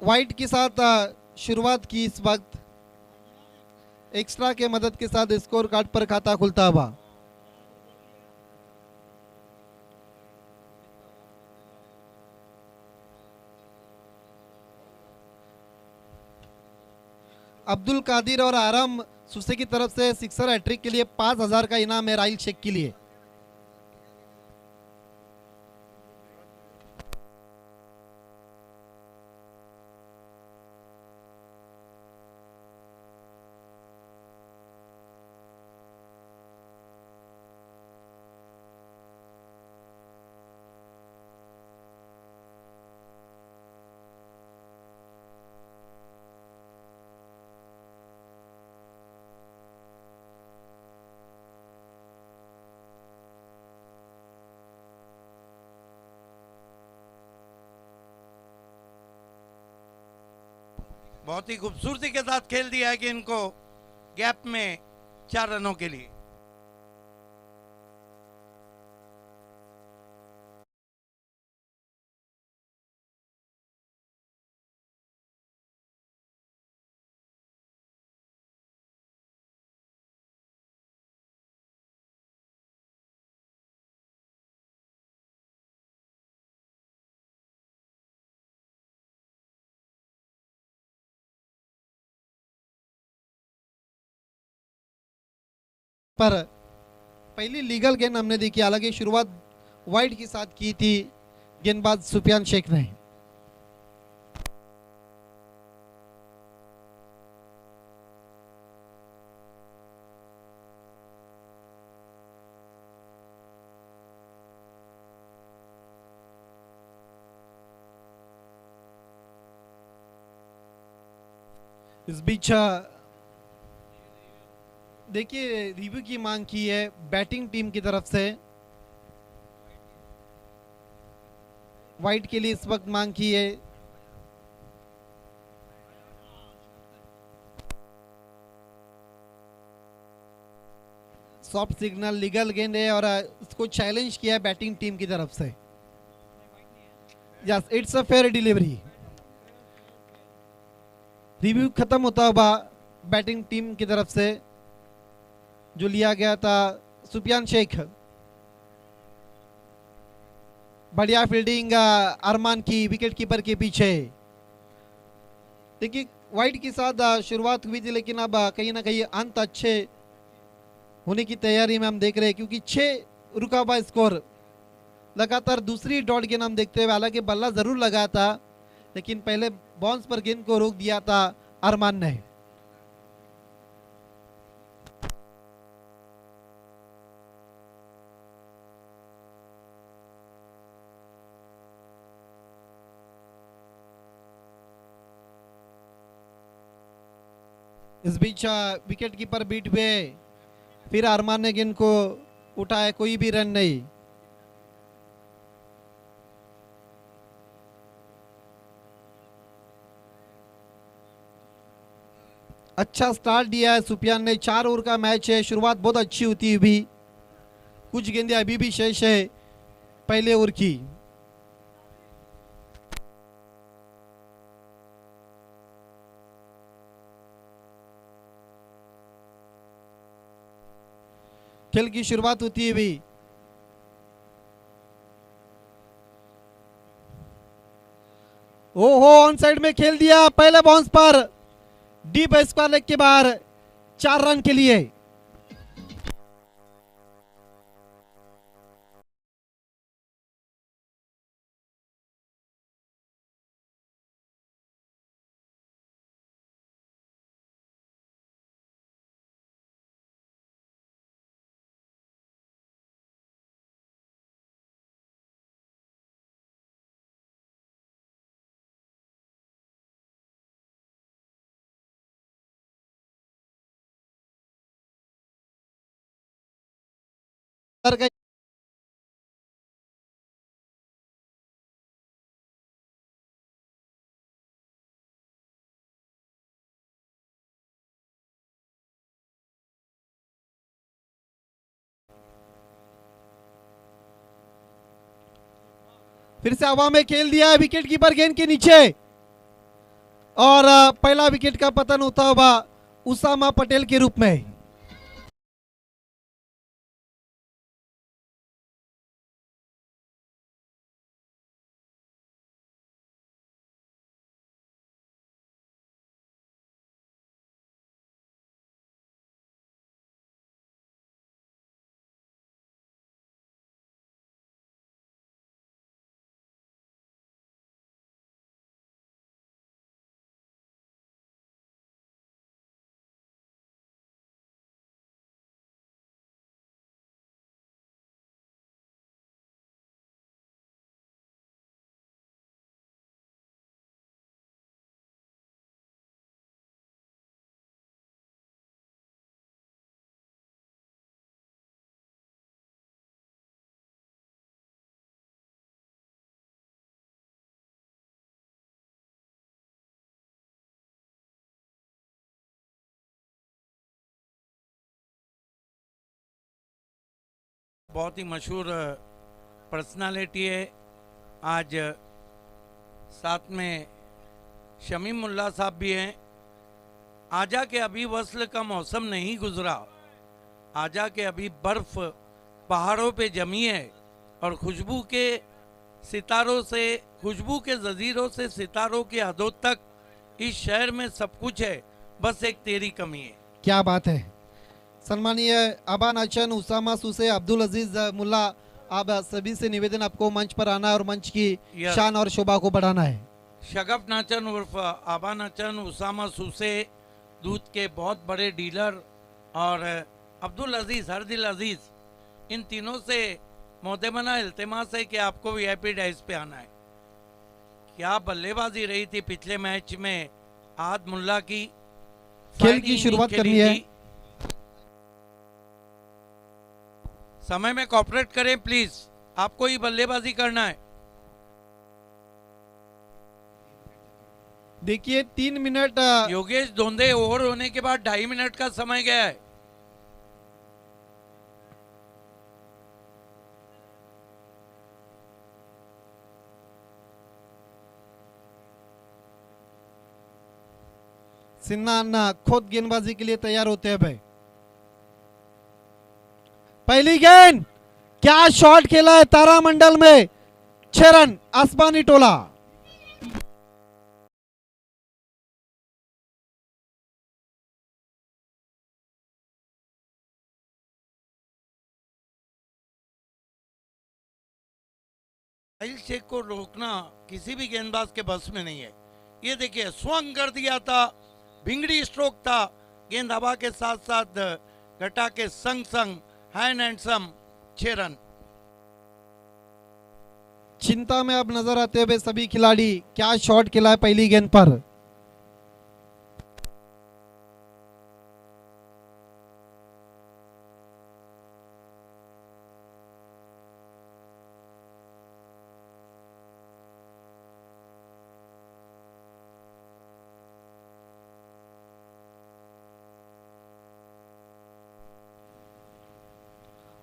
White के साथ शुरुआत की इस वक्त एक्स्ट्रा के मदद के साथ स्कोर कार्ड पर खाता खुलता हुआ। अब्दुल कादिर और आराम सुसे की तरफ से सिक्सर हैट्रिक के लिए 5,000 का इनाम है राइल शेख के लिए। बहुत ही खूबसूरती के साथ खेल दिया है कि इनको गैप में 4 रनों के लिए। पर पहली लीगल गेंद हमने देखी, हालांकि शुरुआत वाइट के साथ की थी गेंदबाज सुफियान शेख ने। इस बीच देखिए रिव्यू की मांग की है बैटिंग टीम की तरफ से। वाइट के लिए इस वक्त मांग की है। सॉफ्ट सिग्नल लीगल गेंद है और इसको चैलेंज किया है बैटिंग टीम की तरफ से। Yes, it's a fair delivery. Review खत्म होता हुआ बैटिंग टीम की तरफ से जो लिया गया था सुफियान शेख। बढ़िया फील्डिंग अरमान की विकेट कीपर के पीछे। देखिए वाइट के साथ शुरुआत हुई थी, लेकिन अब कहीं ना कहीं अंत अच्छे होने की तैयारी में हम देख रहे हैं, क्योंकि 6 रुका हुआ स्कोर। लगातार दूसरी डॉट गेंद हम देखते हुए, हालांकि बल्ला जरूर लगा था लेकिन पहले बाउंस पर गेंद को रोक दिया था अरमान ने। इस बीच विकेट कीपर बीट हुए, फिर अरमान ने गेंद को उठाया, कोई भी रन नहीं। अच्छा स्टार्ट दिया है सुफियान ने। 4 ओवर का मैच है, शुरुआत बहुत अच्छी होती हुई। कुछ गेंदें अभी भी शेष है पहले ओवर की। खेल की शुरुआत होती हुई। ओहो, ऑन साइड में खेल दिया पहले बाउंस पर, डीप स्क्वायर लेग के बाहर 4 रन के लिए। फिर से हवा में खेल दिया विकेट कीपर गेंद के नीचे। और पहला विकेट का पतन होता हुआ उसामा पटेल के रूप में। बहुत ही मशहूर पर्सनालिटी है। आज साथ में शमीम मुल्ला साहब भी हैं। आजा के अभी वस्ल का मौसम नहीं गुजरा, आजा के अभी बर्फ पहाड़ों पे जमी है और खुशबू के सितारों से, खुशबू के जजीरों से सितारों की हदों तक इस शहर में सब कुछ है, बस एक तेरी कमी है। क्या बात है। सम्मानीय अबान अचन, उसामा सुसे, अब्दुल अजीज मुल्ला, आप सभी से निवेदन आपको मंच पर आना है और मंच की शान और शोभा को बढ़ाना है। शगफ नाचन उर्फ आबा नाचन, उसामा सुसे दूध के बहुत बड़े डीलर, और अब्दुल अजीज, हरदिल अजीज, इन तीनों से मोहतरमाना इल्तिमास है कि आपको वीआईपी डाइस पे आना है। क्या बल्लेबाजी रही थी पिछले मैच में आद मुल्ला की। खेल की शुरुआत करनी है। समय में कॉपरेट करें प्लीज, आपको ही बल्लेबाजी करना है। देखिए 3 मिनट योगेश धोंदे ओवर होने के बाद 2.5 मिनट का समय गया है। सिन्ना खुद गेंदबाजी के लिए तैयार होते हैं भाई। पहली गेंद, क्या शॉट खेला है तारामंडल में, 6 रन आसमानी टोला। साहिल शेख को रोकना किसी भी गेंदबाज के बस में नहीं है। ये देखिए स्वंग कर दिया था, भिंगड़ी स्ट्रोक था, गेंद हवा के साथ साथ घटा के संग संग हैंड एंड सम 6 रन। चिंता में अब नजर आते हुए सभी खिलाड़ी, क्या शॉट खेला है पहली गेंद पर।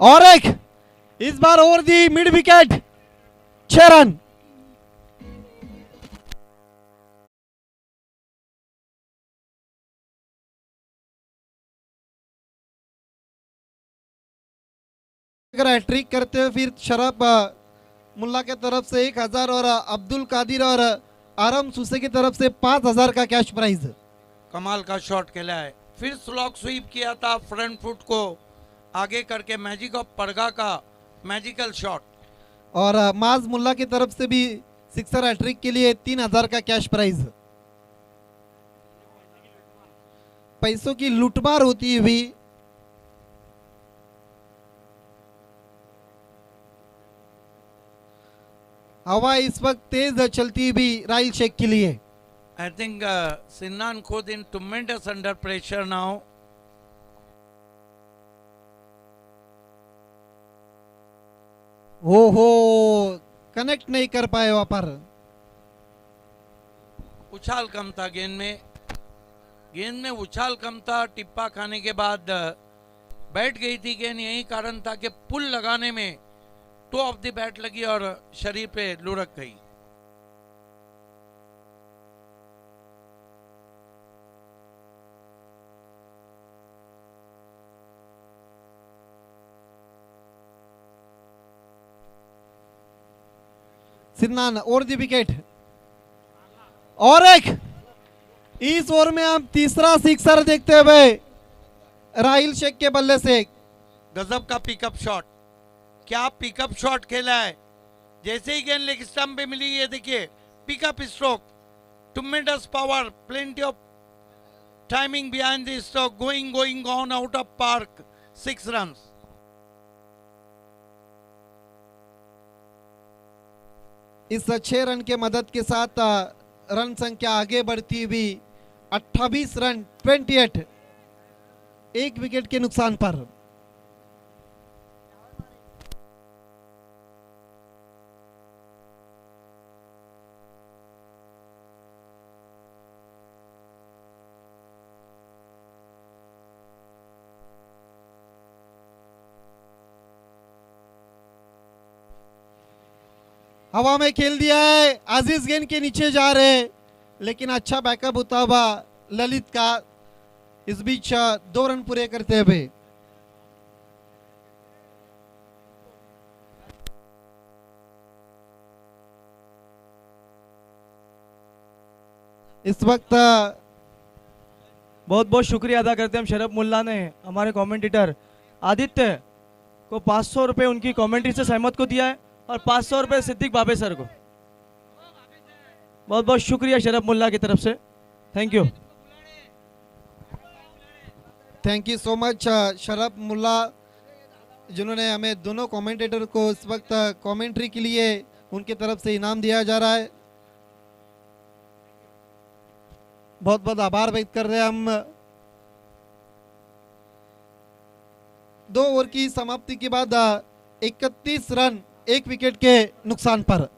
और एक, इस बार over the mid wicket, 6 run. Hat trick करते हुए फिर शरफ मुल्ला के तरफ से 1000 और अब्दुल कादिर और आरम सुसे की तरफ से 5000 का कैश प्राइज। कमाल का शॉट खेला है, फिर स्लॉक स्वीप किया था, फ्रंट फुट को आगे करके मैजिक ऑफ परगा का मैजिकल शॉट। और माज मुल्ला की तरफ से भी सिक्सर हैट्रिक के लिए 3000 का कैश प्राइज। पैसों की लूटमार होती हुई हवा इस वक्त तेज चलती हुई राइल शेख के लिए। आई थिंक सिन्नान खुद इन ट्मेंडस अंडर प्रेशर नाउ। ओहो, कनेक्ट नहीं कर पाए वहां पर। उछाल कम था गेंद में उछाल कम था। टिप्पा खाने के बाद बैठ गई थी गेंद, यही कारण था कि पुल लगाने में टो ऑफ द बैट लगी और शरीर पे लुढ़क गई। सिन्नान और दी विकेट और एक। इस ओवर में हम तीसरा सिक्सर देखते हुए राहिल शेख के बल्ले से। गजब का पिकअप शॉट, क्या पिकअप शॉट खेला है। जैसे ही गेंद लेग स्टंप पे मिली, ये देखिए pickup stroke, tremendous power, plenty of timing behind the stroke, going on out of park, 6 runs. इस 6 रन के मदद के साथ रन संख्या आगे बढ़ती हुई 28 रन 28, एक विकेट के नुकसान पर। हवा में खेल दिया है, आजीज गेंद के नीचे जा रहे, लेकिन अच्छा बैकअप होता हुआ ललित का इस बीच 2 रन पूरे करते हुए। इस वक्त बहुत बहुत शुक्रिया अदा करते हैं हम शरफ मुल्ला ने हमारे कमेंटेटर आदित्य को 500 रुपए उनकी कमेंट्री से सहमत को दिया है और 500 रुपए सिद्दीक बाबे सर को। बहुत बहुत शुक्रिया शरफ मुल्ला की तरफ से, thank you. Thank you so much Sharaf Mulla, जिन्होंने हमें दोनों कमेंटेटर को इस वक्त कमेंट्री के लिए उनकी तरफ से इनाम दिया जा रहा है। बहुत बहुत आभार व्यक्त कर रहे हैं हम। 2 ओवर की समाप्ति के बाद 31 रन 1 विकेट के नुकसान पर।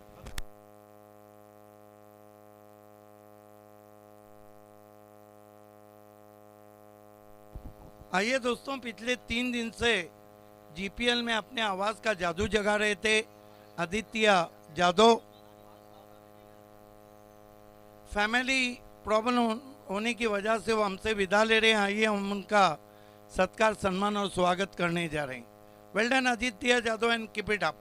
आइए दोस्तों, पिछले 3 दिन से जीपीएल में अपने आवाज का जादू जगा रहे थे आदित्य जादव। फैमिली प्रॉब्लम होने की वजह से वो हमसे विदा ले रहे हैं। आइए हम उनका सत्कार, सम्मान और स्वागत करने जा रहे हैं। Well done Aditya Jadhav and keep it up.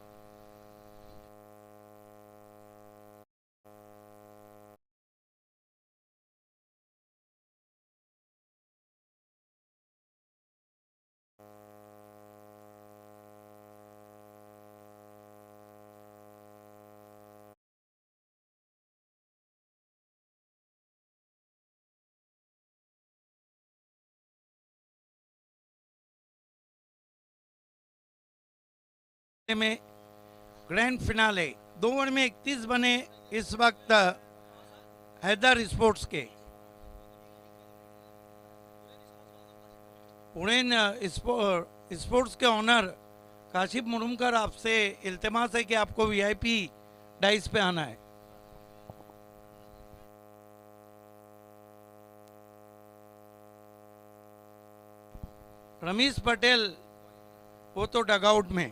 में ग्रैंड फिनाले 2 ओवर में 31 बने इस वक्त हैदर स्पोर्ट्स के। पुणे स्पोर्ट्स के ऑनर काशिफ मुरुमकर, आपसे इल्तिमास है कि आपको वीआईपी डाइस पे आना है। रमीश पटेल वो तो डगआउट में।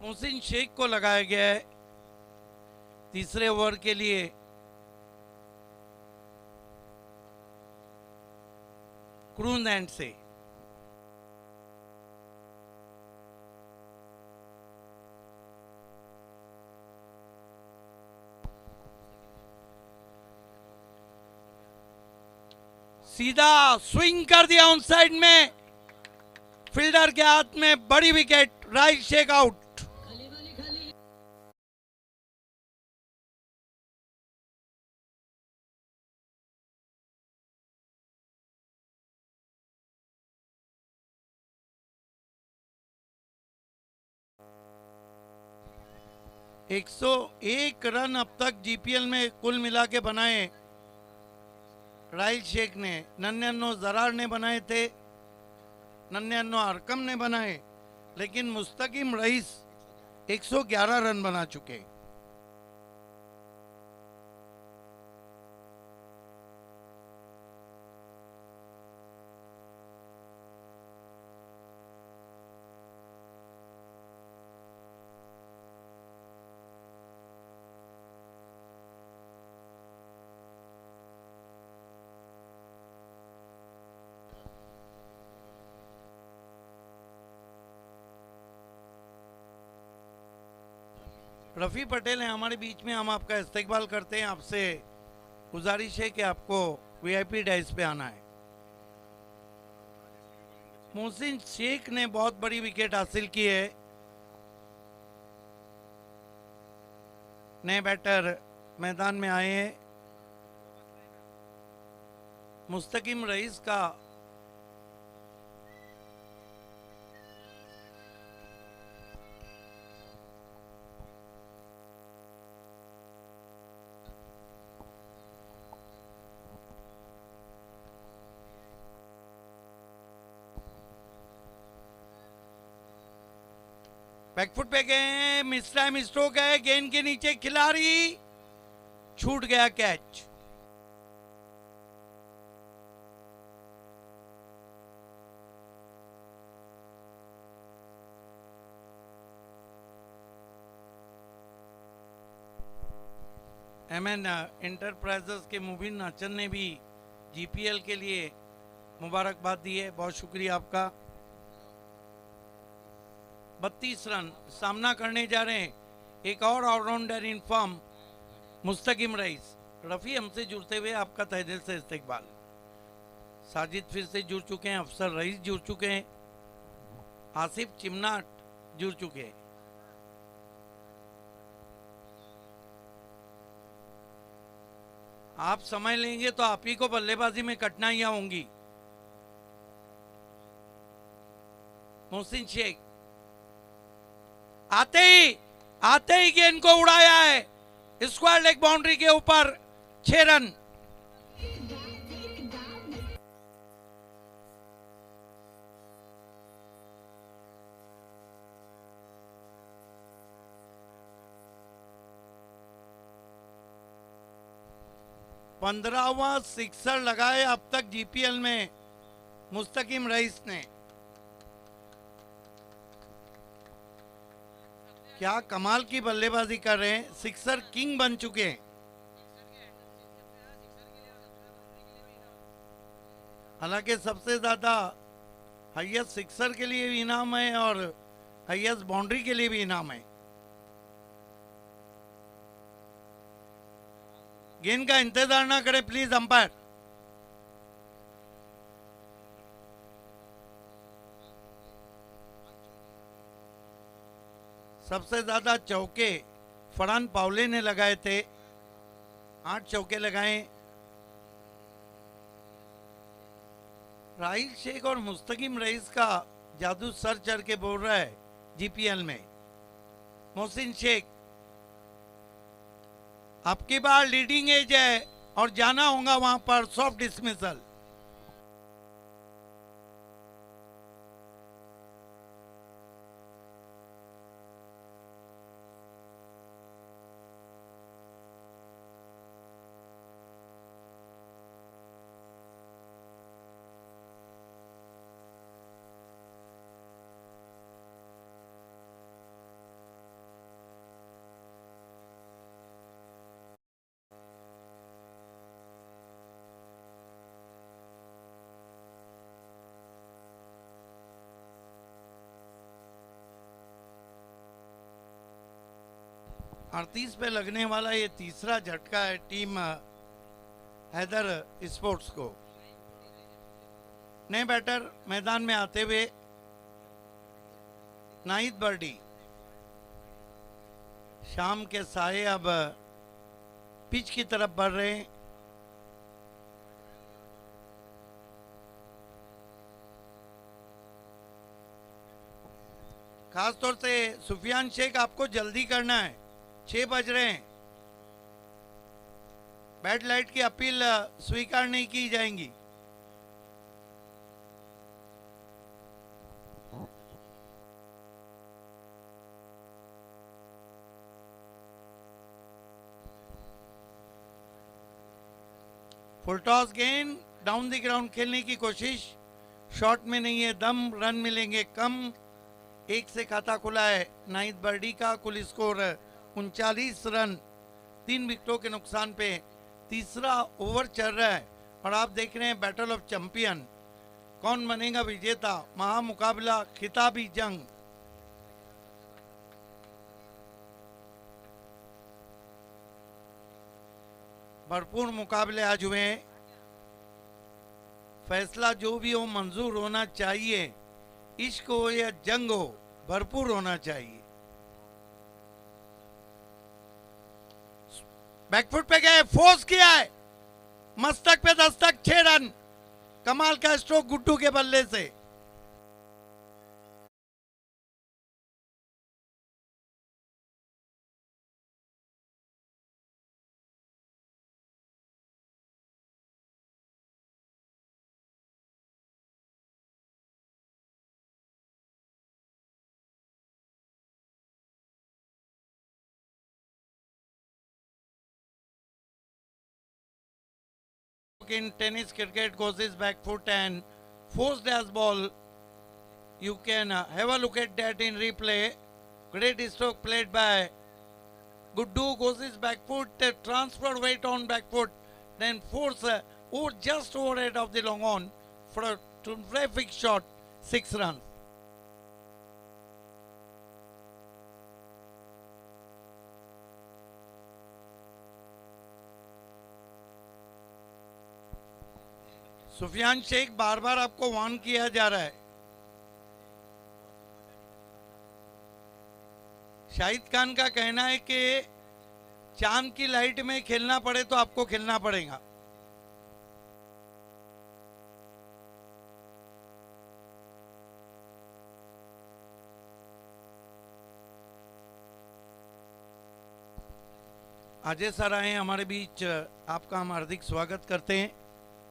मोहसिन शेख को लगाया गया है तीसरे ओवर के लिए। क्रूज एंड से सीधा स्विंग कर दिया ऑन साइड में, फील्डर के हाथ में बड़ी विकेट, राइट शेक आउट। एक 101 रन अब तक जीपीएल में कुल मिला के बनाए राहिल शेख ने। 99 जरार ने बनाए थे, 99 अरकम ने बनाए, लेकिन मुस्तकीम रईस 111 रन बना चुके। रफ़ी पटेल हैं हमारे बीच में, हम आपका इस्तकबाल करते हैं। आपसे गुजारिश है कि आपको वीआईपी डाइस पे आना है। मोहसिन शेख ने बहुत बड़ी विकेट हासिल की है। नए बैटर मैदान में आए हैं। मुस्तकिम रईस का बैकफुट पे गए, मिस टाइम स्ट्रोक है, गेंद के नीचे खिलाड़ी, छूट गया कैच। एमएन इंटरप्राइजेस के मुबीन नाचन ने भी जीपीएल के लिए मुबारकबाद दी है, बहुत शुक्रिया आपका। 32 रन सामना करने जा रहे हैं एक और allrounder in form Mustakim rice. Rafi हमसे जुड़ते हुए आपका तहे दिल से इस्तकबाल। साजिद फिर से जुड़ चुके हैं, अफसर रईस जुड़ चुके हैं, आसिफ चिमनाट जुड़ चुके हैं। आप समय लेंगे तो आप ही को बल्लेबाजी में कठिनाइयां होंगी। मोहसिन शेख आते ही गेंद को उड़ाया है, स्क्वायर लेग बाउंड्री के ऊपर, 6 रन। पंद्रहवां सिक्सर लगाए अब तक जीपीएल में मुस्तकिम रईस ने। क्या कमाल की बल्लेबाजी कर रहे हैं, सिक्सर किंग बन चुके हैं। हालांकि सबसे ज्यादा हाईएस्ट सिक्सर के लिए भी इनाम है और हाईएस्ट बाउंड्री के लिए भी इनाम है। गेंद का इंतजार ना करें प्लीज अंपायर। सबसे ज्यादा चौके फरहान पावले ने लगाए थे, 8 चौके लगाए। राहिल शेख और मुस्तकिम रईस का जादू सर चढ़ के बोल रहा है जीपीएल में। मोहसिन शेख आपकी बार लीडिंग एज है और जाना होगा वहां पर सॉफ्ट डिसमिसल। अड़तीस पे लगने वाला ये तीसरा झटका है टीम हैदर स्पोर्ट्स को। नए बैटर मैदान में आते हुए नाहिद बर्डी। शाम के साये अब पिच की तरफ बढ़ रहे हैं। खासतौर से सुफियान शेख आपको जल्दी करना है, 6 बज रहे हैं। बैड लाइट की अपील स्वीकार नहीं की जाएंगी। फुल टॉस गेंद डाउन द ग्राउंड खेलने की कोशिश, शॉट में नहीं है दम, रन मिलेंगे कम। 1 से खाता खुला है नाहिद बर्डी का। कुल स्कोर 39 रन, 3 विकेटों के नुकसान पे तीसरा ओवर चल रहा है और आप देख रहे हैं बैटल ऑफ चैंपियन, कौन बनेगा विजेता, महामुकाबला, खिताबी जंग। भरपूर मुकाबले आज हुए हैं। फैसला जो भी हो मंजूर होना चाहिए, इश्क हो या जंग हो भरपूर होना चाहिए। बैकफुट पे गए, फोर्स किया है, मस्तक पे दस्तक, 6 रन। कमाल का स्ट्रोक गुड्डू के बल्ले से। In tennis cricket goes his back foot and forced as ball. You can have a look at that in replay. Great stroke played by Guddu, goes his back foot, transfer weight on back foot, then force over just overhead of the long on for a terrific shot, 6 runs. Sufiyan Sheikh, बार बार आपको warn किया जा रहा है। शाहिद खान का कहना है कि चांद की लाइट में खेलना पड़े तो आपको खेलना पड़ेगा। अजय सर आए हमारे बीच, आपका हम हार्दिक स्वागत करते हैं।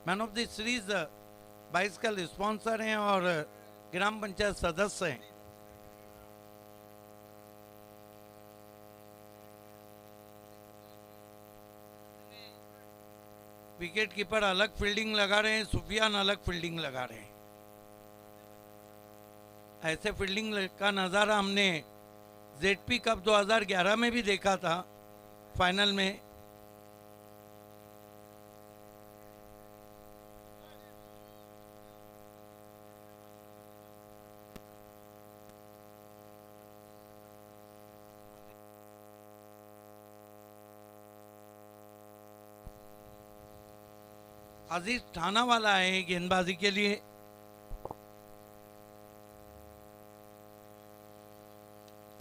मैन ऑफ द सीरीज 22 का स्पॉन्सर हैं और ग्राम पंचायत सदस्य हैं। विकेट कीपर अलग फील्डिंग लगा रहे हैं, सुफियान अलग फील्डिंग लगा रहे हैं। ऐसे फील्डिंग का नज़ारा हमने जेडपी कप 2011 में भी देखा था, फाइनल में। अजीज ठाना वाला है गेंदबाजी के लिए।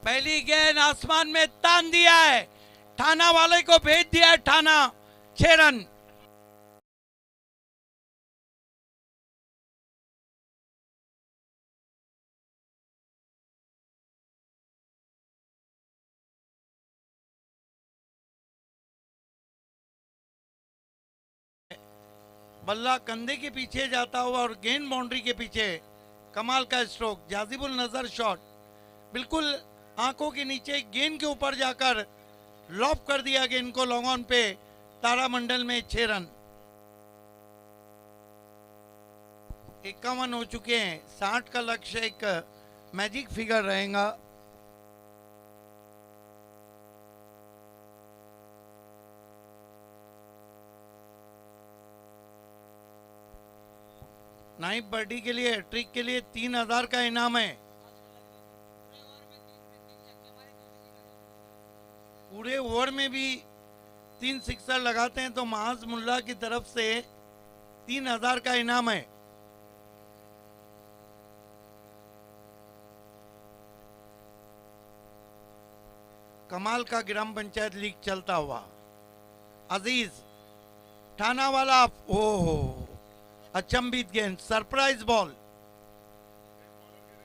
पहली गेंद आसमान में तान दिया है, ठाना वाले को भेज दिया है ठाना, 6 रन। बल्ला कंधे के पीछे जाता हुआ और गेंद बाउंड्री के पीछे, कमाल का स्ट्रोक, जाजिबुल नजर शॉट, बिल्कुल आंखों के नीचे गेंद के ऊपर जाकर लॉप कर दिया गेंद को लॉन्ग ऑन पे, तारामंडल में 6 रन। 51 हो चुके हैं, 60 का लक्ष्य एक मैजिक फिगर रहेगा। नाइब बर्डी के लिए, ट्रिक के लिए 3000 का इनाम है। पूरे ओवर में भी 3 सिक्सर लगाते हैं तो महाज मुल्ला की तरफ से 3000 का इनाम है। कमाल का ग्राम पंचायत लीग चलता हुआ। अजीज ठाना वाला, ओहो अचंभित गेंद, सरप्राइज बॉल।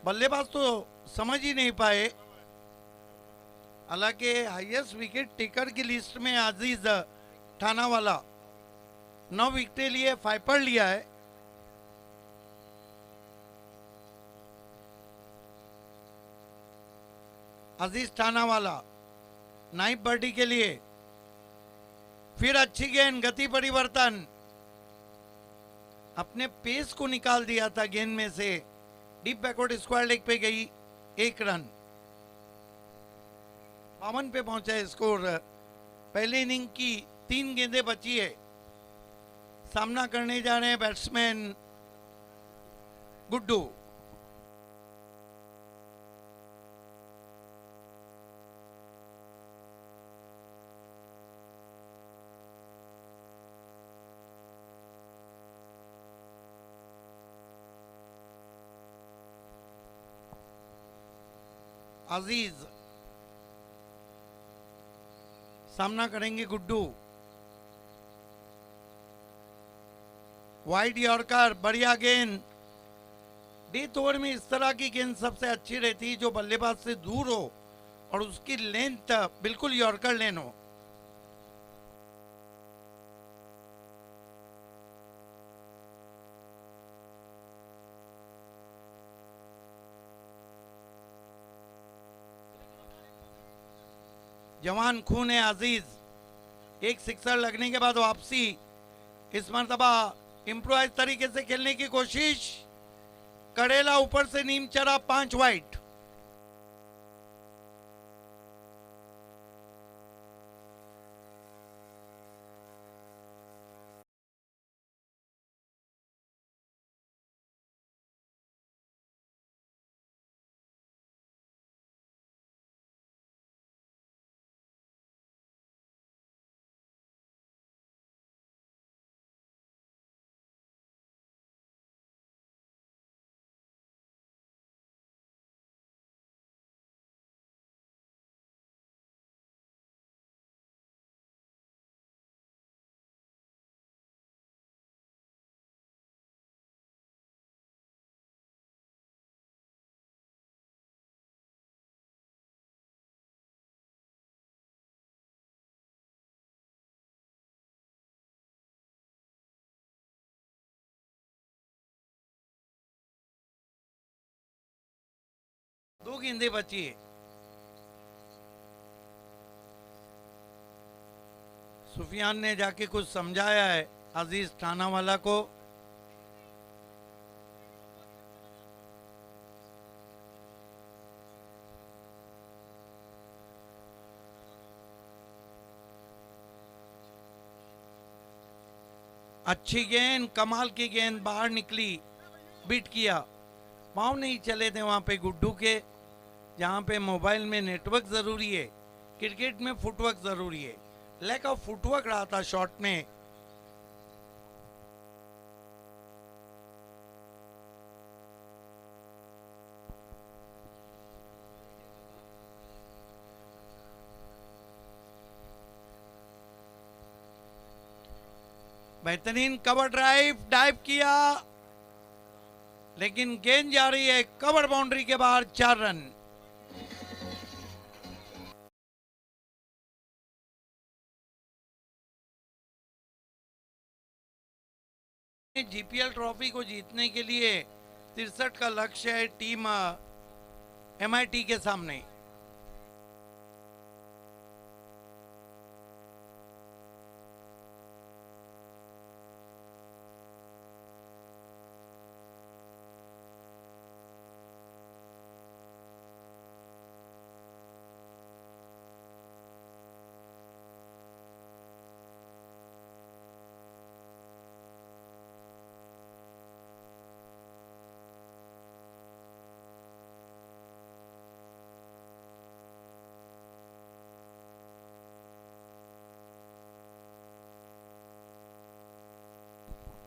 बल्लेबाज तो समझ ही नहीं पाए। हालांकि हाईएस्ट विकेट टेकर की लिस्ट में अजीज ठाना वाला 9 विकेटें लिए, 5 पर लिया है। अजीज ठाना वाला नाइब बर्डी के लिए फिर अच्छी गेंद, गति परिवर्तन, अपने पेस को निकाल दिया था गेंद में से, डीप बैकवर्ड स्क्वायर लेग पे गई, 1 रन। 52 पे पहुंचा है स्कोर। पहले इनिंग की 3 गेंदें बची है। सामना करने जा रहे हैं बैट्समैन गुड्डू। अजीज सामना करेंगे गुड्डू। वाइड यॉर्कर, बढ़िया गेंद। डेथ ओवर में इस तरह की गेंद सबसे अच्छी रहती है जो बल्लेबाज से दूर हो और उसकी लेंथ बिल्कुल यॉर्कर लेन हो। जवान खून है अजीज। एक सिक्सर लगने के बाद वापसी, इस मरतबा इम्प्रोवाइज तरीके से खेलने की कोशिश। कड़ेला ऊपर से नीम चढ़ा, 5 वाइड। दो गेंदें बची है। सुफियान ने जाके कुछ समझाया है अजीज ठाना वाला को। अच्छी गेंद, कमाल की गेंद, बाहर निकली, बीट किया। पाँव नहीं चले थे वहां पे गुड्डू के। जहां पे मोबाइल में नेटवर्क जरूरी है, क्रिकेट में फुटवर्क जरूरी है। लैक ऑफ फुटवर्क रहा था शॉट में। बेहतरीन कवर ड्राइव, डाइव किया, लेकिन गेंद जा रही है कवर बाउंड्री के बाहर। 4 रन। जीपीएल ट्रॉफी को जीतने के लिए 63 का लक्ष्य है टीम एमआईटी के सामने।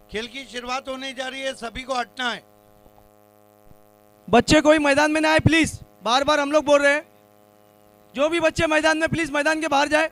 खेल की शुरुआत होने जा रही है, सभी को हटना है। बच्चे कोई मैदान में ना आए प्लीज, बार बार हम लोग बोल रहे हैं। जो भी बच्चे मैदान में, प्लीज मैदान के बाहर जाए।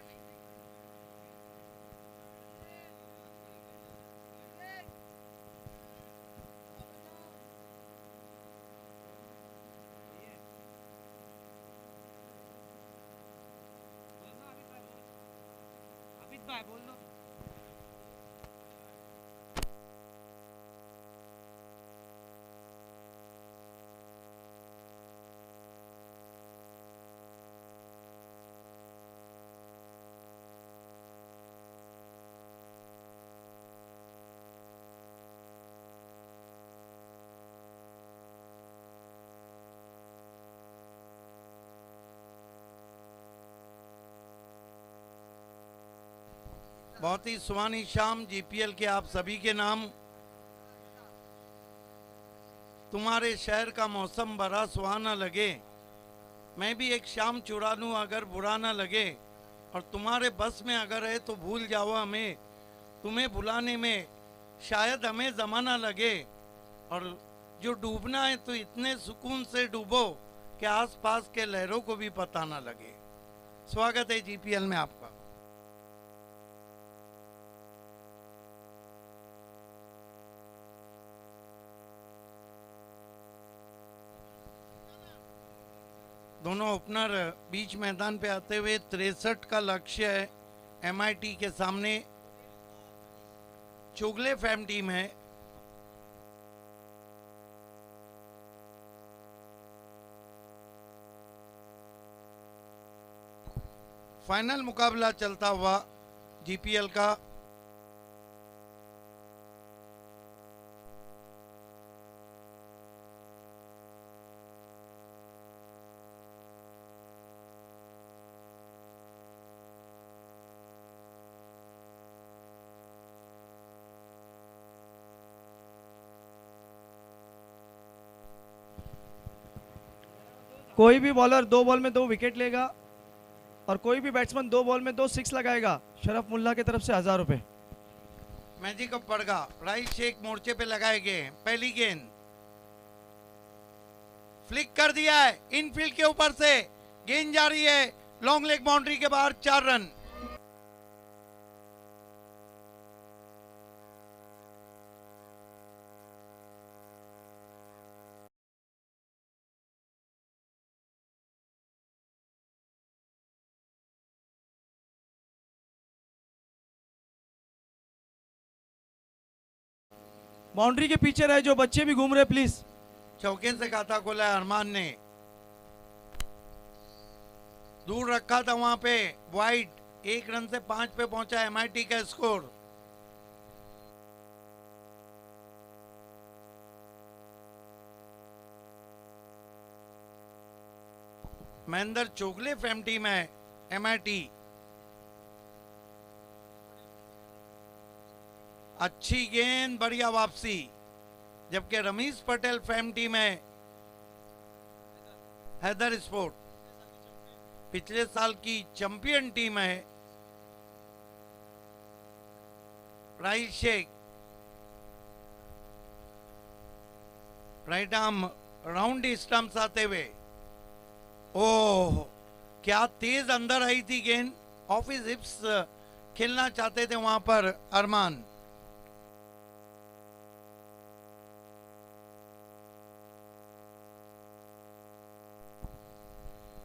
बहुत ही सुहानी शाम जीपीएल के आप सभी के नाम। तुम्हारे शहर का मौसम बड़ा सुहाना लगे, मैं भी एक शाम चुरा लूं अगर बुरा ना लगे। और तुम्हारे बस में अगर है तो भूल जाओ हमें, तुम्हें भुलाने में शायद हमें जमाना लगे। और जो डूबना है तो इतने सुकून से डूबो कि आसपास के लहरों को भी पता ना लगे। स्वागत है जीपीएल में आपका। दोनों ओपनर बीच मैदान पे आते हुए 63 का लक्ष्य है एमआईटी के सामने। चुगले फैम टीम है। फाइनल मुकाबला चलता हुआ जीपीएल का। कोई भी बॉलर 2 बॉल में 2 विकेट लेगा और कोई भी बैट्समैन 2 बॉल में 2 सिक्स लगाएगा, शरफ मुल्ला की तरफ से 1000 रुपए। Magic up पड़गा। राइट शेख मोर्चे पे लगाए गए। पहली गेंद फ्लिक कर दिया है इनफील्ड के ऊपर से। गेंद जा रही है लॉन्ग लेग बाउंड्री के बाहर। 4 रन। बाउंड्री के पीछे रहे जो बच्चे भी घूम रहे प्लीज। चौके से खाता खोला है अरमान ने। दूर रखा था वहां पे वाइड। 1 रन से 5 पे पहुंचा एमआईटी का score. Mahendra Chogle fam team है एमआईटी। अच्छी गेंद, बढ़िया वापसी। जबकि रमीश पटेल फैम टीम है हैदर स्पोर्ट। पिछले साल की चैंपियन टीम है। Right Shaikh right arm round stumps आते हुए। ओह क्या तेज अंदर आई थी गेंद। ऑफ हिज हिप्स खेलना चाहते थे वहां पर अरमान।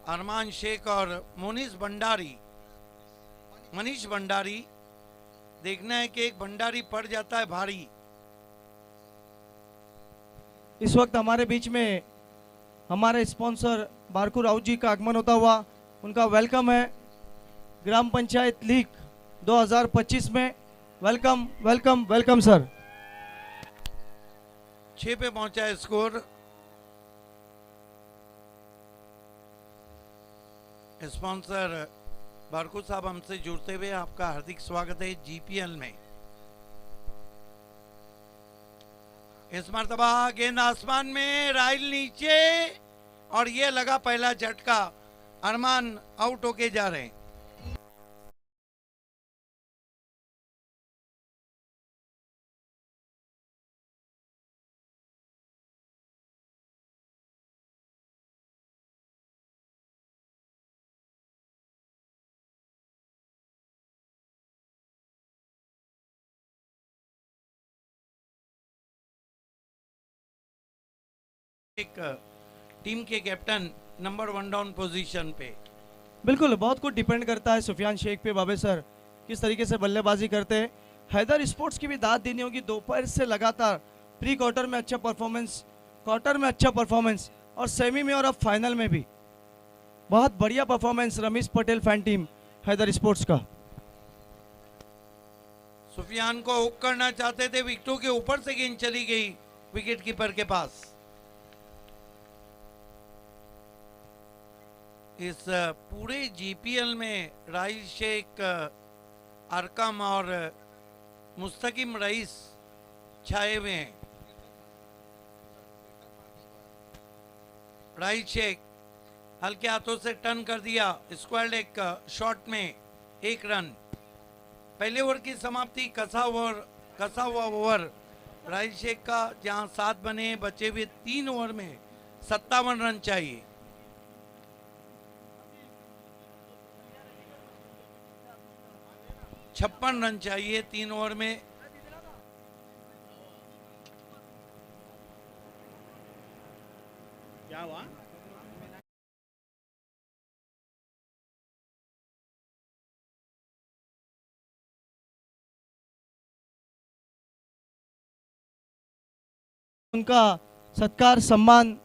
अरमान शेख और मनीष भंडारी। देखना है कि एक भंडारी पड़ जाता है भारी। इस वक्त हमारे बीच में हमारे स्पॉन्सर बारकू राउत जी का आगमन होता हुआ उनका वेलकम है ग्राम पंचायत लीग 2025 में। Welcome welcome welcome sir. 6 पे पहुंचा है स्कोर। स्पॉन्सर बारकू साहब हमसे जुड़ते हुए आपका हार्दिक स्वागत है जीपीएल में। इस मर्तबा गेंद आसमान में, राइल नीचे और ये लगा पहला झटका। अरमान आउट होके जा रहे हैं। एक टीम के कैप्टन नंबर 1 डाउन पोजीशन पे। बिल्कुल बहुत कुछ डिपेंड करता है सुफियान शेख पे बाबे सर किस तरीके से बल्लेबाजी करते हैं। हैदर स्पोर्ट्स की भी दाद देनी होगी। दोपहर से लगातार प्री क्वार्टर में अच्छा परफॉर्मेंस, क्वार्टर में अच्छा परफॉर्मेंस और सेमी में और अब फाइनल में भी बहुत बढ़िया performance Ramish Patel fan team Haider sports का। सुफियान को हुक करना चाहते थे, विकेटों के ऊपर से गेंद चली गई विकेट कीपर के पास। इस पूरे जीपीएल में राइल शेख, अरकम और मुस्तकिम रईस छाए हुए हैं। राइल शेख हल्के हाथों से टर्न कर दिया स्क्वायर लेग शॉट में 1 रन। पहले ओवर की समाप्ति कसा हुआ ओवर राइल शेख का, जहां 7 बने बचे हुए 3 ओवर में 57 रन चाहिए। 56 रन चाहिए 3 ओवर में। क्या हुआ? उनका सत्कार सम्मान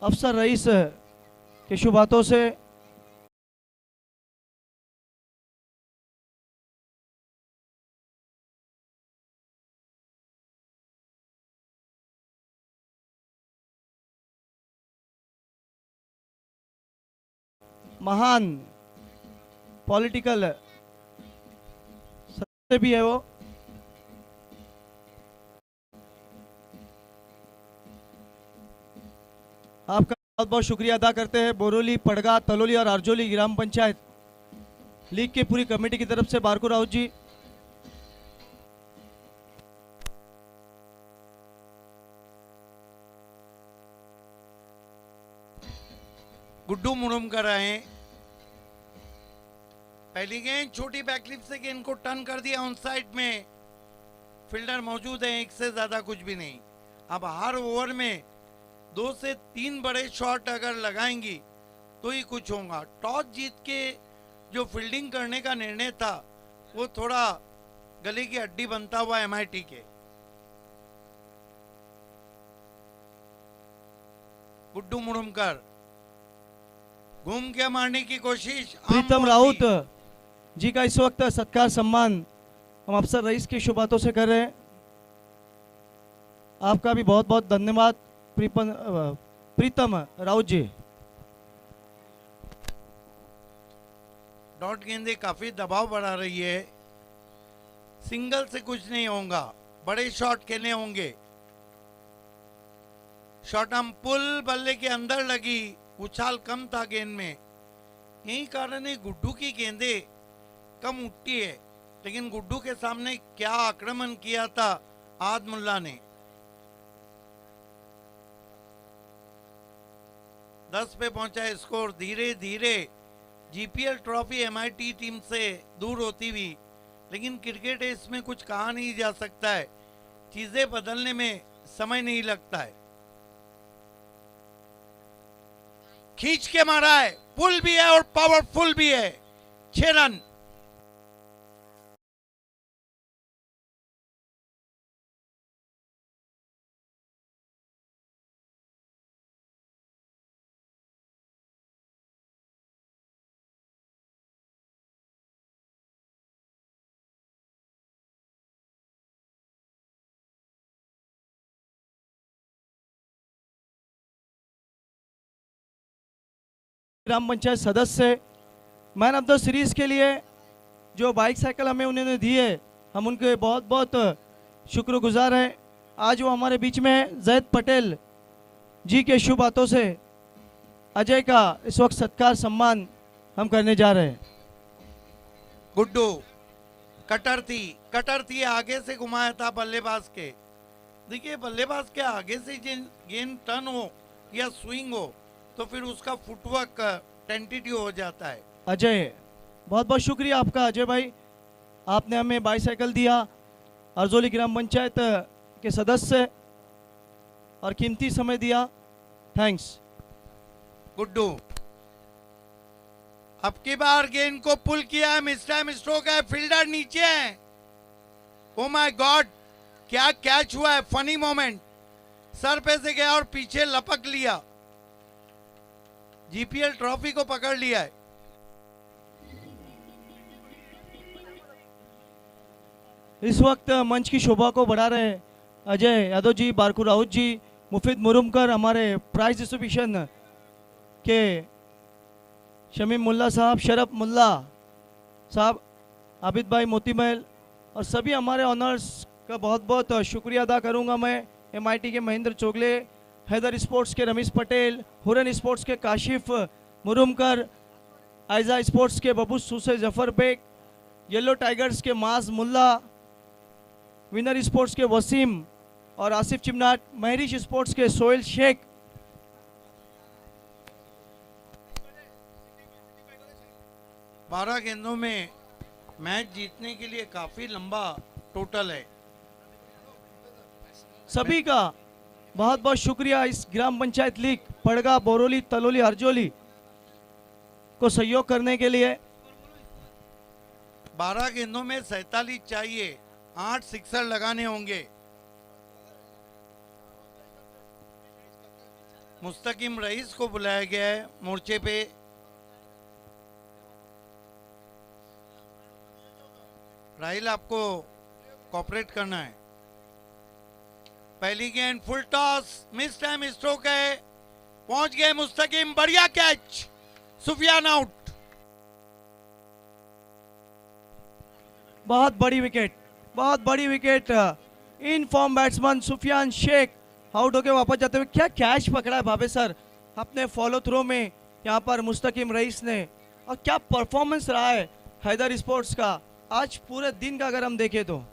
अफसर रईस के शुभ हाथों से महान पॉलिटिकल सत्य भी है वो। आपका बहुत बहुत शुक्रिया अदा करते हैं बोरोली, पड़गा, तलोली और आरजोली ग्राम पंचायत लीग की पूरी कमेटी की तरफ से बारकू राउत जी। गुड्डू मुरुमकर आए। पहली गेंद छोटी बैकलिप से गेंद को टर्न कर दिया ऑन साइड में। फील्डर मौजूद है, एक से ज्यादा कुछ भी नहीं। अब हर ओवर में 2 से 3 बड़े शॉट अगर लगाएंगी तो ही कुछ होगा। टॉस जीत के जो फील्डिंग करने का निर्णय था वो थोड़ा गले की हड्डी बनता हुआ MIT के। गुड्डू मुरुमकर घूम के मारने की कोशिश। प्रीतम राउत जी का इस वक्त सत्कार सम्मान हम अफसर रईस के शुभ हाथों से कर रहे हैं। आपका भी बहुत बहुत धन्यवाद प्रीतम राउत जी। डॉट गेंदे काफी दबाव बढ़ा रही है। सिंगल से कुछ नहीं होगा, बड़े शॉट खेलने होंगे। शॉट हम पुल बल्ले के अंदर लगी, उछाल कम था गेंद में। यही कारण है गुड्डू की गेंदे कम उठती है। लेकिन गुड्डू के सामने क्या आक्रमण किया था आद मुल्ला ने। 10 पे पहुंचा है स्कोर। धीरे धीरे GPL ट्रॉफी MIT टीम से दूर होती हुई, लेकिन क्रिकेट इसमें कुछ कहा नहीं जा सकता है। चीजें बदलने में समय नहीं लगता है। खींच के मारा है, पुल भी है और पावरफुल भी है। 6 रन। ग्राम पंचायत सदस्य मैन ऑफ द सीरीज के लिए जो बाइक साइकिल हमें उन्होंने दी है, हम उनके बहुत बहुत शुक्रगुजार हैं। आज वो हमारे बीच में है। जैद पटेल जी के शुभ हाथों से अजय का इस वक्त सत्कार सम्मान हम करने जा रहे हैं। गुड्डू कटर थी, आगे से घुमाया था बल्लेबाज के। देखिए बल्लेबाज के आगे से गेंद टर्न हो या स्विंग हो तो फिर उसका फुटवर्क टेंटेटिव हो जाता है। अजय बहुत बहुत शुक्रिया आपका अजय भाई, आपने हमें बाईसाइकिल दिया। अर्जोली ग्राम पंचायत के सदस्य और कीमती समय दिया, थैंक्स। गुड्डू अब की बार गेंद को पुल किया है, मिस टाइम स्ट्रोक है, फील्डर नीचे है। ओ माय गॉड, क्या कैच हुआ है। फनी मोमेंट, सर पे से गया और पीछे लपक लिया। GPL ट्रॉफी को पकड़ लिया है। इस वक्त मंच की शोभा को बढ़ा रहे हैं अजय यादव जी, बारकू राउत जी, मुफीद मुरुमकर, हमारे प्राइज डिस्ट्रीब्यूशन के शमीम मुल्ला साहब, शरफ मुल्ला साहब, आबिद भाई मोती महल और सभी हमारे ऑनर्स का बहुत बहुत शुक्रिया अदा करूंगा मैं। MIT के महेंद्र चोगले, हैदर स्पोर्ट्स के रमीश पटेल, हुरन स्पोर्ट्स के काशिफ मुरुमकर, आयजा स्पोर्ट्स के बबू SUSE Zafar bag, yellow tigers के माज मुल्ला, विनर स्पोर्ट्स के वसीम और आसिफ चिमनाट, महरिश स्पोर्ट्स के सोहेल शेख। बारह गेंदों में मैच जीतने के लिए काफी लंबा टोटल है। सभी का बहुत बहुत शुक्रिया इस ग्राम पंचायत लीग पड़गा, बोरोली, तलोली, हरजोली को सहयोग करने के लिए। 12 गेंदों में 47 चाहिए, 8 सिक्सर लगाने होंगे। मुस्तकिम रईस को बुलाया गया है मोर्चे पे। राहिल, आपको कोऑपरेट करना है। पहली गेंद full toss, miss time stroke है, पहुंच गए मुस्तकिम, बढ़िया कैच, सुफियान आउट। बहुत बड़ी विकेट, बहुत बड़ी wicket. In form batsman Sufiyan Shaikh out होके वापस जाते हुए क्या कैच पकड़ा है भावे सर अपने फॉलो थ्रो में यहाँ पर मुस्तकिम रईस ने, और क्या परफॉर्मेंस रहा है हैदर स्पोर्ट्स का आज पूरे दिन का। अगर हम देखें तो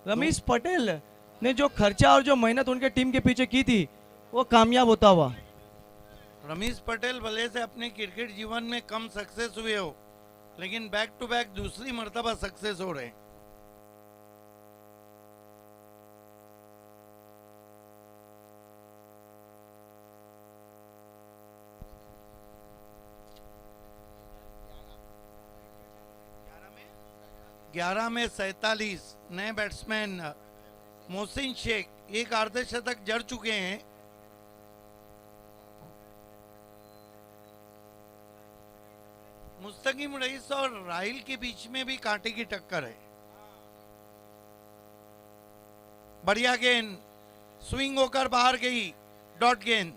रमेश पटेल ने जो खर्चा और जो मेहनत उनके टीम के पीछे की थी वो कामयाब होता हुआ। रमेश पटेल भले से अपने क्रिकेट जीवन में कम सक्सेस हुए हो, लेकिन बैक टू बैक दूसरी मर्तबा सक्सेस हो रहे हैं। ग्यारह में 47 नए बैट्समैन मोहसिन शेख एक अर्धशतक जड़ चुके हैं। मुस्तकिम रईस और राहिल के बीच में भी कांटे की टक्कर है। बढ़िया गेंद, स्विंग होकर बाहर गई, डॉट गेंद।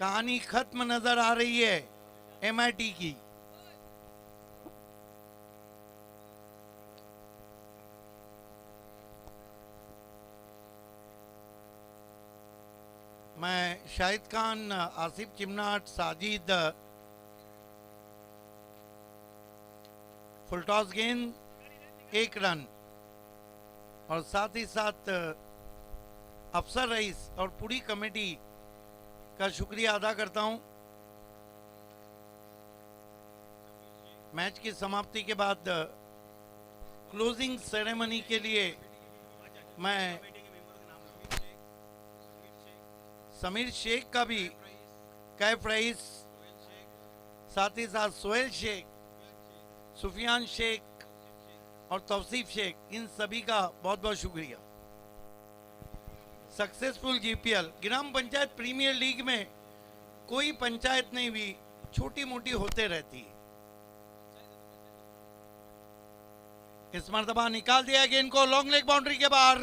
कहानी खत्म नजर आ रही है एमआईटी की। मैं शाहिद खान, आसिफ चिमनाट, साजिद, फुल टॉस गेंद, 1 रन, और साथ ही साथ अफसर रईस और पूरी कमेटी का शुक्रिया अदा करता हूं। मैच की समाप्ति के बाद क्लोजिंग सेरेमनी के लिए मैं समीर शेख का भी, कैफ रईस, साथ ही साथ सोहेल शेख, सुफियान शेख और तौसीफ शेख, इन सभी का बहुत बहुत शुक्रिया। सक्सेसफुल जीपीएल, ग्राम पंचायत प्रीमियर लीग में कोई पंचायत नहीं हुई, छोटी मोटी होते रहती है। इस मर्तबा निकाल दिया गेंद को लॉन्ग लेग बाउंड्री के बाहर,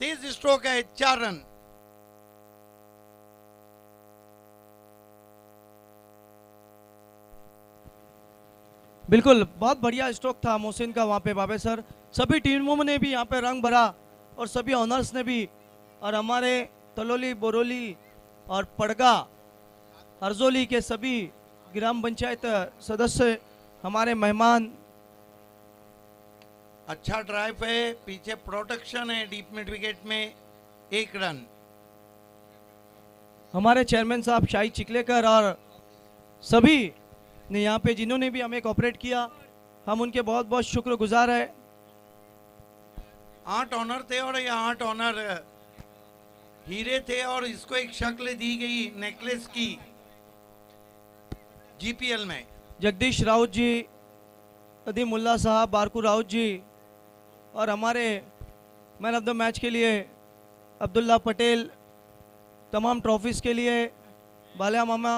तेज स्ट्रोक है, 4 रन। बिल्कुल बहुत बढ़िया स्ट्रोक था मोहसिन का वहाँ पे बाबे सर। सभी टीमों ने भी यहाँ पे रंग भरा और सभी ऑनर्स ने भी, और हमारे तलोली, बोरोली और पड़गा, हरजोली के सभी ग्राम पंचायत सदस्य, हमारे मेहमान। अच्छा ड्राइव है, पीछे प्रोटेक्शन है डीप मिड विकेट में, 1 रन। हमारे चेयरमैन साहब शाही चिकलेकर और सभी ने यहाँ पे जिन्होंने भी हमें कोऑपरेट किया, हम उनके बहुत बहुत शुक्रगुजार है। 8 ऑनर थे और ये 8 ऑनर हीरे थे, और इसको एक शक्ल दी गई नेकलेस की जीपीएल में। जगदीश राउत जी, अदीम मुल्ला साहब, बारकू राउत जी, और हमारे मैन ऑफ द मैच के लिए अब्दुल्ला पटेल, तमाम ट्रॉफीज़ के लिए बालिया मामा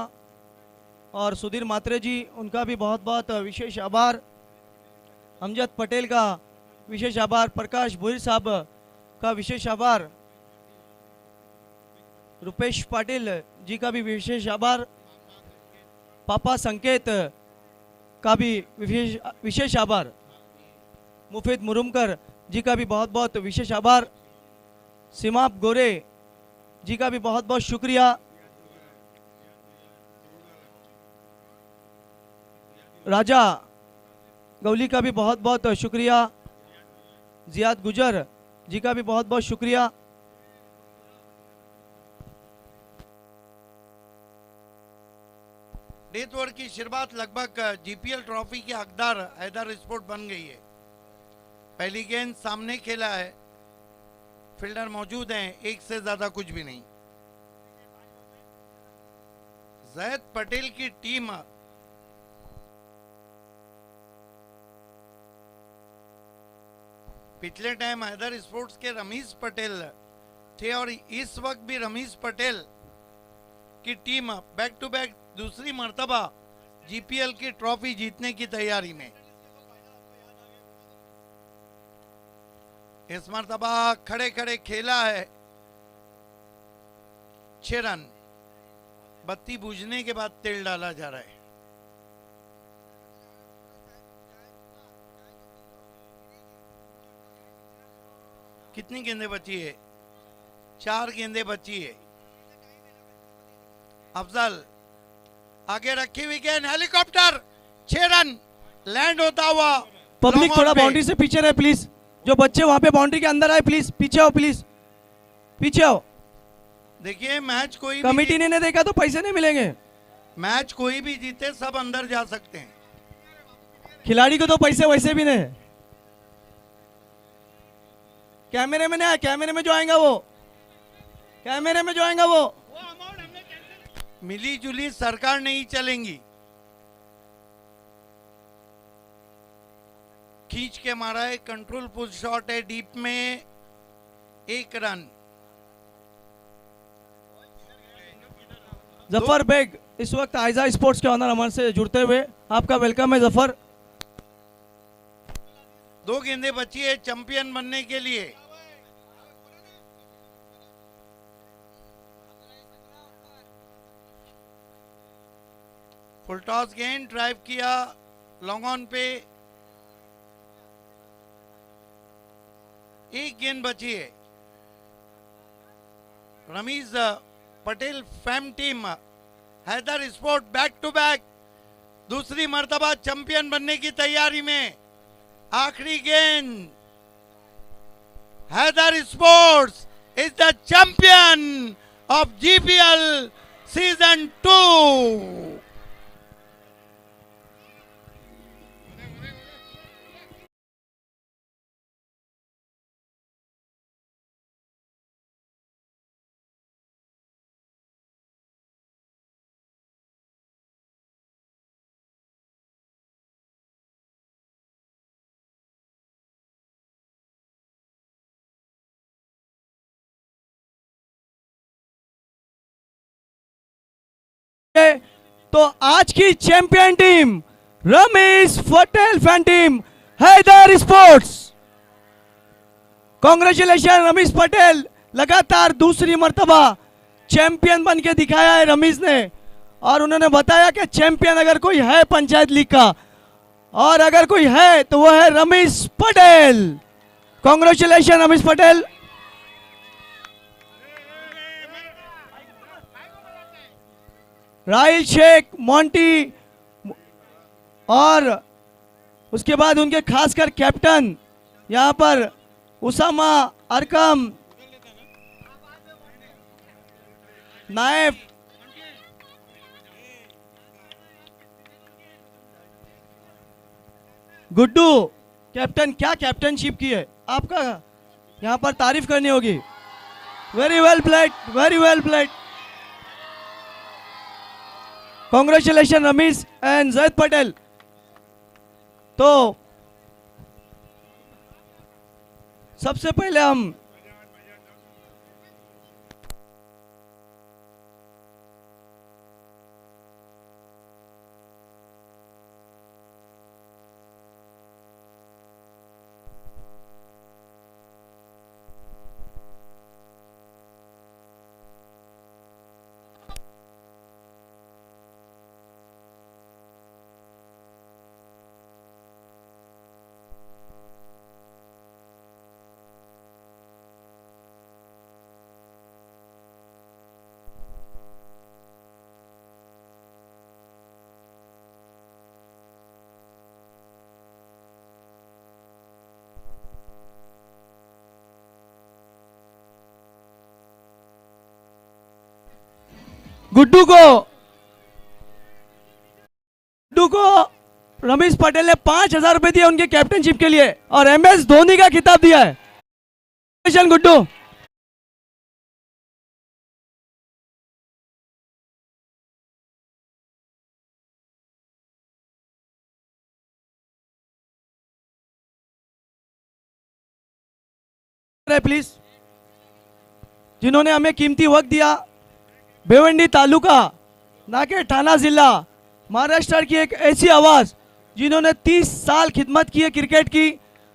और सुधीर मात्रे जी, उनका भी बहुत बहुत विशेष आभार। अमजद पटेल का विशेष आभार, प्रकाश भुरी साहब का विशेष आभार, रुपेश पाटिल जी का भी विशेष आभार, पापा संकेत का भी विशेष आभार, मुफीद मुरुमकर जी का भी बहुत बहुत विशेष आभार, सिमाप गोरे जी का भी बहुत बहुत शुक्रिया, राजा गौली का भी बहुत बहुत शुक्रिया, जियाद गुजर जी का भी बहुत बहुत शुक्रिया। डेथ ओवर की शुरुआत लगभग जीपीएल ट्रॉफी की हकदार हैदर स्पोर्ट बन गई है। पहली गेंद सामने खेला है, फील्डर मौजूद हैं, एक से ज्यादा कुछ भी नहीं। जैद पटेल की टीम पिछले टाइम हैदर स्पोर्ट्स के रमीज पटेल थे और इस वक्त भी रमीज पटेल की टीम बैक टू बैक दूसरी मर्तबा जीपीएल की ट्रॉफी जीतने की तैयारी में। इस मर्तबा खड़े खड़े खेला है, 6 रन। बत्ती बुझने के बाद तेल डाला जा रहा है। कितनी गेंदें बची है? 4 गेंदें बची है। अफजल आगे रखी हुई गेंद, हेलीकॉप्टर, 6 रन लैंड होता हुआ। पब्लिक थोड़ा बाउंड्री से पीछे रहे प्लीज। जो बच्चे वहां पे बाउंड्री के अंदर आए प्लीज पीछे आओ, प्लीज पीछे आओ। देखिए मैच कोई कमेटी ने देखा तो पैसे नहीं मिलेंगे। मैच कोई भी जीते सब अंदर जा सकते हैं। खिलाड़ी को तो पैसे वैसे भी नहीं। कैमरे में नहीं आया, कैमरे में जो आएगा वो, कैमरे में जो आएगा वो। मिली जुली सरकार नहीं चलेंगी। खींच के मारा है, कंट्रोल पुल शॉट है डीप में, 1 रन। जफर बेग इस वक्त आइजा स्पोर्ट्स के ऑनर हमारे से जुड़ते हुए आपका वेलकम है जफर। 2 गेंदें बची है चैंपियन बनने के लिए। फुल टॉस गेंद ड्राइव किया लॉन्ग ऑन पे, 1 गेंद बची है। Ramiz Patel fan team Haider sport back to back दूसरी मर्तबा चैंपियन बनने की तैयारी में। आखिरी गेंद, Haider sports is the champion of GPL season 2। तो आज की champion team Ramesh Patel fan team Haider sports. Congratulation Ramesh Patel, लगातार दूसरी मर्तबा चैंपियन बन के दिखाया है रमेश ने। और उन्होंने बताया कि चैंपियन अगर कोई है पंचायत लीग का, और अगर कोई है तो वो है रमेश पटेल। कांग्रेचुलेशन रमेश पटेल। राहिल शेख, मोंटी और उसके बाद उनके खासकर कैप्टन यहां पर उसामा, अरकम, नायब, गुड्डू कैप्टन, क्या कैप्टनशिप की है आपका, यहां पर तारीफ करनी होगी। Very well played, very well played. Congratulation Ramesh and Zaid Patel. तो सबसे पहले हम गुड्डू को को रमेश पटेल ने 5,000 रुपए दिए उनके कैप्टनशिप के लिए और MS धोनी का खिताब दिया है। गुड्डू प्लीज, जिन्होंने हमें कीमती वक्त दिया। भिवंडी तालुका ना के ठाणा जिला महाराष्ट्र की एक ऐसी आवाज जिन्होंने 30 साल खिदमत की है क्रिकेट की,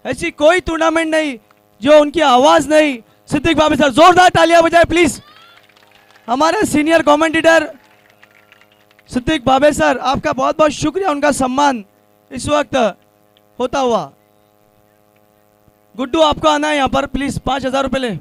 ऐसी कोई टूर्नामेंट नहीं जो उनकी आवाज नहीं। सिद्दीक भाभी सर, जोरदार तालियां बजाए प्लीज। हमारे सीनियर कमेंटेटर सिद्दीक भाभी सर, आपका बहुत बहुत शुक्रिया, उनका सम्मान इस वक्त होता हुआ। गुड्डू आपको आना है यहाँ पर प्लीज, 5,000 रुपए ले।